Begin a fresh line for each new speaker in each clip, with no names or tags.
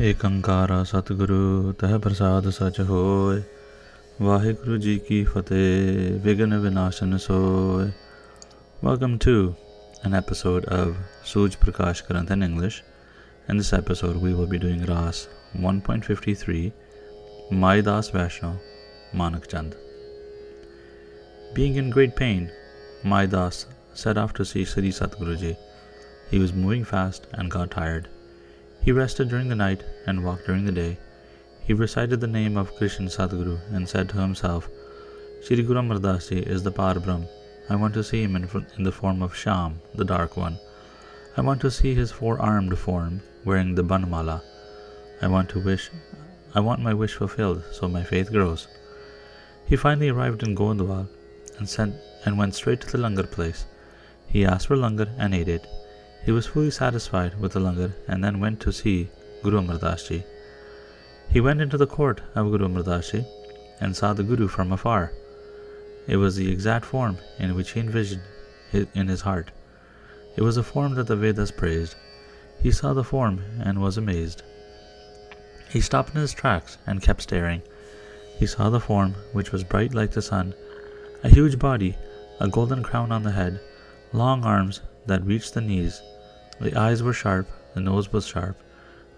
एक अंकारा सतगुरु तह प्रसाद सच होय। Waheguru ji ki fateh, Vigna Vinashan soy. Welcome to an episode of Suj Prakash Granth in English. In this episode we will be doing Raas 1.53, My Das Vaishno, Manak Chand. Being in great pain, My Das set off to see Sri Satguru ji. He was moving fast and got tired. He rested during the night and walked during the day. He recited the name of Krishna Sadguru and said to himself, Shri Guru Amar Das ji is the Parabrahm. I want to see him in the form of Sham, the Dark One. I want to see his four-armed form, wearing the Banmala. I want my wish fulfilled, so my faith grows. He finally arrived in Gondwal and went straight to the langar place. He asked for langar and ate it. He was fully satisfied with the langar and then went to see Guru Amar Das ji. He went into the court of Guru Amar Das ji and saw the Guru from afar. It was the exact form in which he envisioned in his heart. It was a form that the Vedas praised. He saw the form and was amazed. He stopped in his tracks and kept staring. He saw the form, which was bright like the sun, a huge body, a golden crown on the head, long arms that reached the knees. The eyes were sharp, the nose was sharp,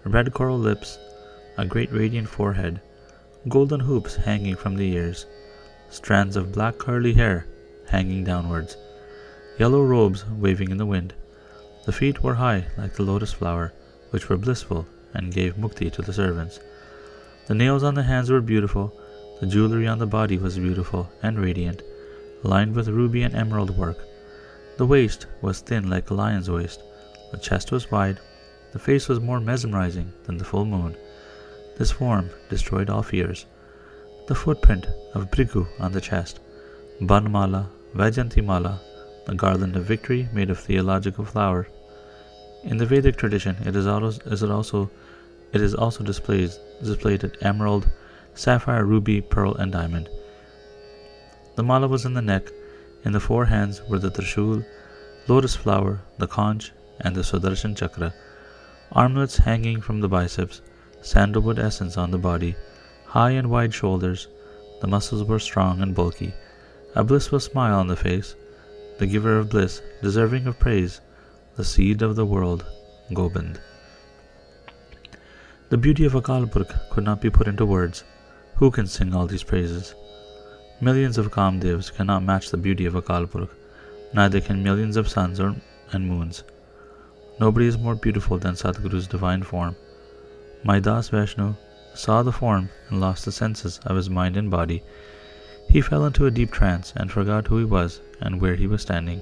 red coral lips, a great radiant forehead, golden hoops hanging from the ears, strands of black curly hair hanging downwards, yellow robes waving in the wind. The feet were high like the lotus flower, which were blissful and gave mukti to the servants. The nails on the hands were beautiful, the jewelry on the body was beautiful and radiant, lined with ruby and emerald work. The waist was thin like a lion's waist, the chest was wide, the face was more mesmerizing than the full moon. This form destroyed all fears. The footprint of Bhrigu on the chest, Banmala, Vajantimala, the garland of victory made of theological flower. In the Vedic tradition, it is also displayed at emerald, sapphire, ruby, pearl, and diamond. The mala was in the neck. In the four hands were the Trishul, lotus flower, the conch, and the Sudarshan chakra. Armlets hanging from the biceps, sandalwood essence on the body, high and wide shoulders. The muscles were strong and bulky. A blissful smile on the face. The giver of bliss, deserving of praise, the seed of the world, Gobind. The beauty of Akal Purkh could not be put into words. Who can sing all these praises? Millions of Kamdevs cannot match the beauty of Akal Purkh, neither can millions of suns and moons. Nobody is more beautiful than Satguru's divine form. My Das Vaishno saw the form and lost the senses of his mind and body. He fell into a deep trance and forgot who he was and where he was standing.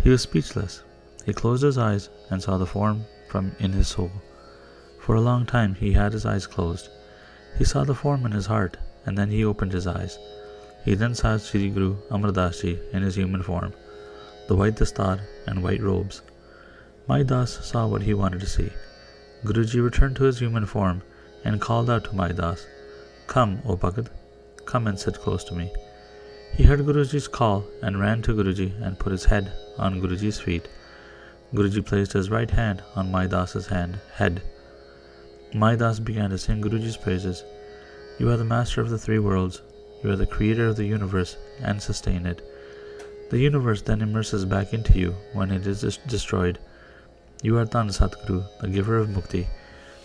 He was speechless. He closed his eyes and saw the form from in his soul. For a long time he had his eyes closed. He saw the form in his heart, and then he opened his eyes. He then saw Shri Guru Amar Das ji in his human form, the white dastar and white robes. My Das saw what he wanted to see. Guruji returned to his human form and called out to My Das, Come, O Bhagat, come and sit close to me. He heard Guruji's call and ran to Guruji and put his head on Guruji's feet. Guruji placed his right hand on My Das's head. My Das began to sing Guruji's praises. You are the master of the three worlds. You are the creator of the universe and sustain it. The universe then immerses back into you when it is destroyed. You are Tan Satguru, the giver of mukti.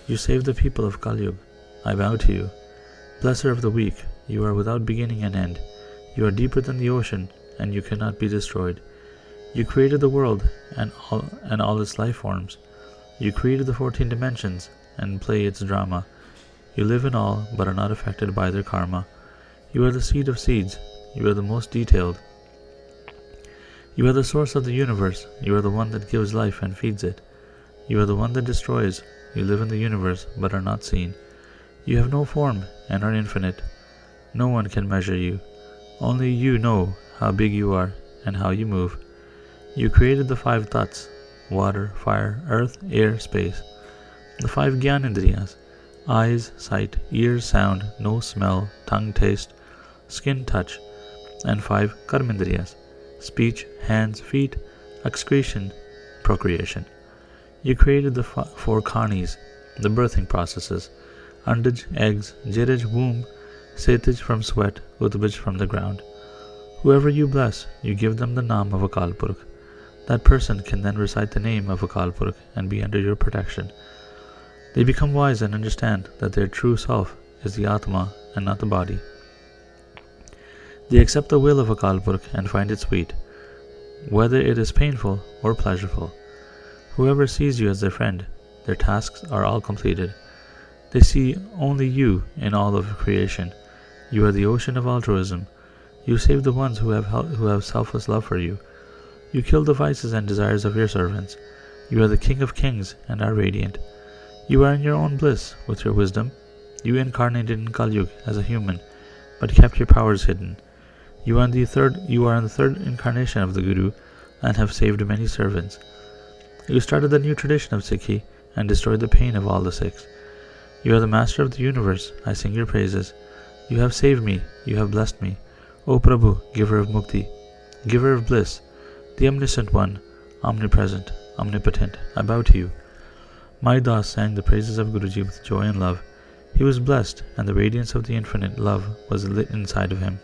You save the people of Kalyug. I bow to you. Blesser of the weak, you are without beginning and end. You are deeper than the ocean, and you cannot be destroyed. You created the world and all its life forms. You created the 14 dimensions and play its drama. You live in all, but are not affected by their karma. You are the seed of seeds. You are the most detailed. You are the source of the universe. You are the one that gives life and feeds it. You are the one that destroys. You live in the universe, but are not seen. You have no form and are infinite. No one can measure you. Only you know how big you are and how you move. You created the 5 Tats, water, fire, earth, air, space. The 5 Gyaan eyes, sight, ears, sound, nose, smell, tongue, taste, skin, touch, and 5 Karmendriyas, speech, hands, feet, excretion, procreation. You created the 4 Khanis, the birthing processes, Andaj, eggs, Jiraj, womb, Setij from sweat, Utbaj from the ground. Whoever you bless, you give them the Naam of Akal Purkh. That person can then recite the name of Akal Purkh and be under your protection. They become wise and understand that their true self is the Atma and not the body. They accept the will of Akal Purkh and find it sweet, whether it is painful or pleasurable. Whoever sees you as their friend, their tasks are all completed. They see only you in all of creation. You are the ocean of altruism. You save the ones who have selfless love for you. You kill the vices and desires of your servants. You are the King of Kings and are radiant. You are in your own bliss with your wisdom. You incarnated in Kali Yuga as a human, but kept your powers hidden. You are in the third incarnation of the Guru and have saved many servants. You started the new tradition of Sikhi and destroyed the pain of all the Sikhs. You are the master of the universe. I sing your praises. You have saved me. You have blessed me. O Prabhu, giver of mukti, giver of bliss, the omniscient one, omnipresent, omnipotent, I bow to you. Mai Das sang the praises of Guruji with joy and love. He was blessed, and the radiance of the infinite love was lit inside of him.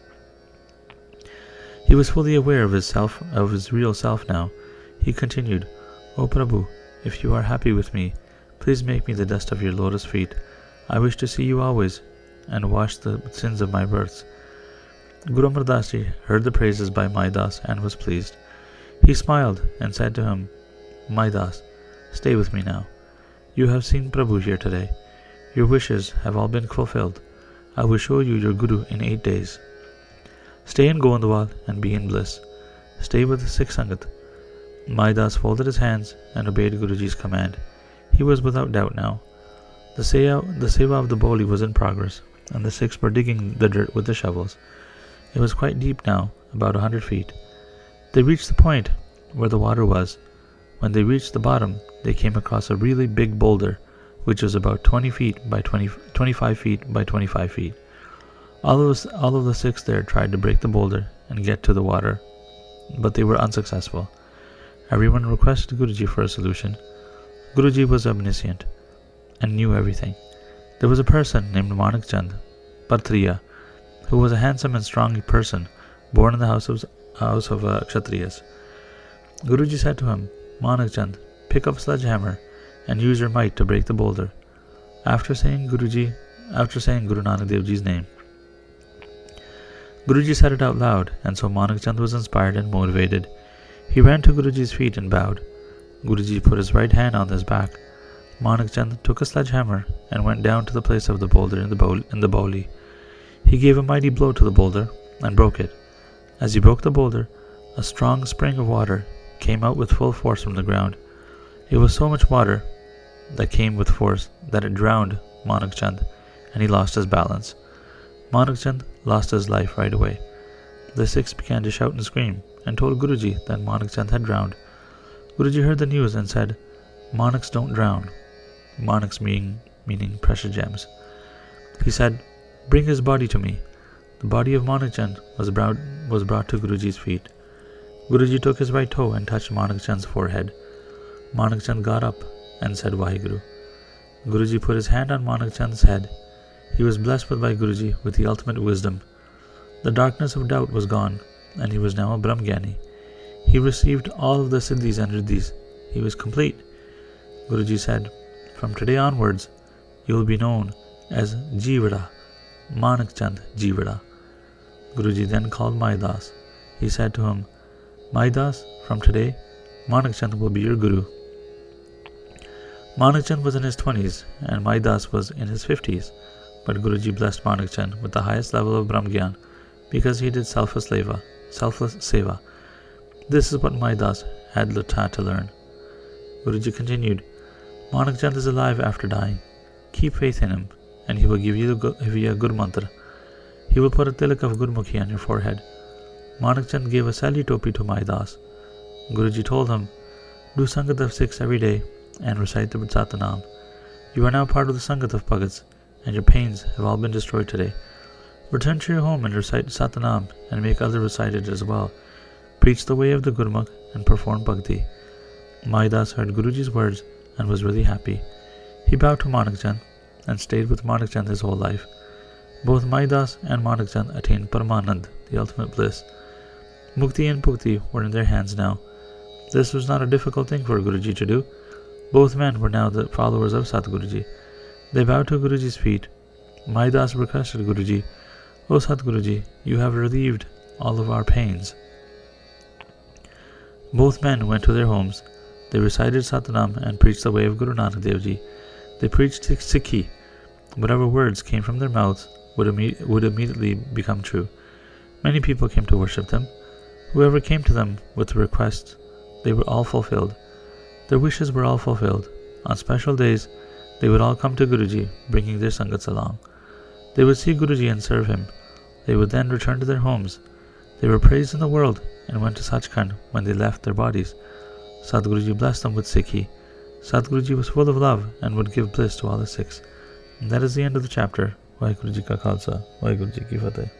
He was fully aware of his real self now. He continued, O Prabhu, if you are happy with me, please make me the dust of your lotus feet. I wish to see you always, and wash the sins of my births. Guru Amar Das Ji heard the praises by Mai Das and was pleased. He smiled and said to him, Mai Das, stay with me now. You have seen Prabhu here today. Your wishes have all been fulfilled. I will show you your Guru in 8 days. Stay in Govindwal and be in bliss. Stay with the Sikh Sangat. Mai Das folded his hands and obeyed Guruji's command. He was without doubt now. The Seva of the Boli was in progress, and the Sikhs were digging the dirt with the shovels. It was quite deep now, about 100 feet. They reached the point where the water was. When they reached the bottom, they came across a really big boulder, which was about 25 feet by 25 feet. All of the Sikhs there tried to break the boulder and get to the water, but they were unsuccessful. Everyone requested Guruji for a solution. Guruji was omniscient and knew everything. There was a person named Manak Chand, Parthriya, who was a handsome and strong person, born in the house of Kshatriyas. Guruji said to him, Manak Chand, pick up a sledgehammer and use your might to break the boulder. After saying Guru Nanak Dev Ji's name, Guruji said it out loud, and so Manak Chand was inspired and motivated. He ran to Guruji's feet and bowed. Guruji put his right hand on his back. Manak Chand took a sledgehammer and went down to the place of the boulder in the Boli. He gave a mighty blow to the boulder and broke it. As he broke the boulder, a strong spring of water came out with full force from the ground. It was so much water that came with force that it drowned Manak Chand, and he lost his balance. Manak Chand lost his life right away. The Sikhs began to shout and scream and told Guruji that Manak Chand had drowned. Guruji heard the news and said, Manaks don't drown. Manaks meaning precious gems. He said, bring his body to me. The body of Manak Chand was brought to Guruji's feet. Guruji took his right toe and touched Manak Chand's forehead. Manak Chand got up and said Waheguru. Guruji put his hand on Manak Chand's head. He was blessed by Guruji with the ultimate wisdom. The darkness of doubt was gone, and he was now a Brahmgyani. He received all of the Siddhis and Riddhis. He was complete. Guruji said, from today onwards, you will be known as Jivada, Manak Chand Jivada. Guruji then called Mai Das. He said to him, Mai Das, from today, Manak Chand will be your Guru. Manak Chand was in his 20s and Mai Das was in his 50s, but Guruji blessed Manak Chand with the highest level of Brahmgyan because he did selfless seva. This is what Mai Das had to learn. Guruji continued, Manak Chand is alive after dying. Keep faith in him, and he will give you a Gur mantra. He will put a tilak of Gurmukhi on your forehead. Manak Chand gave a sali topi to Mai Das. Guruji told him, do Sangat of Sikhs every day and recite the Satnam. You are now part of the Sangat of Bhagats, and your pains have all been destroyed today. Return to your home and recite Satnam and make others recite it as well. Preach the way of the Gurmukh and perform Bhagti. Mai Das heard Guruji's words and was really happy. He bowed to Manak and stayed with Manak his whole life. Both Maidas and Manak attained Paramanand, the ultimate bliss. Mukti and Bhakti were in their hands now. This was not a difficult thing for Guruji to do. Both men were now the followers of Satguruji. They bowed to Guruji's feet. Maidas requested Guruji, "O Satguruji, you have relieved all of our pains." Both men went to their homes. They recited Satnam and preached the way of Guru Nanak Dev Ji. They preached Sikhi. Whatever words came from their mouths would immediately become true. Many people came to worship them. Whoever came to them with requests, they were all fulfilled. Their wishes were all fulfilled. On special days, they would all come to Guruji, bringing their sangats along. They would see Guruji and serve him. They would then return to their homes. They were praised in the world and went to Sachkhand when they left their bodies. Sadguruji blessed them with Sikhi. Sadguruji was full of love and would give bliss to all the Sikhs. And that is the end of the chapter. Waheguru Ji Ka Khalsa, Waheguru Ji Ki Fateh.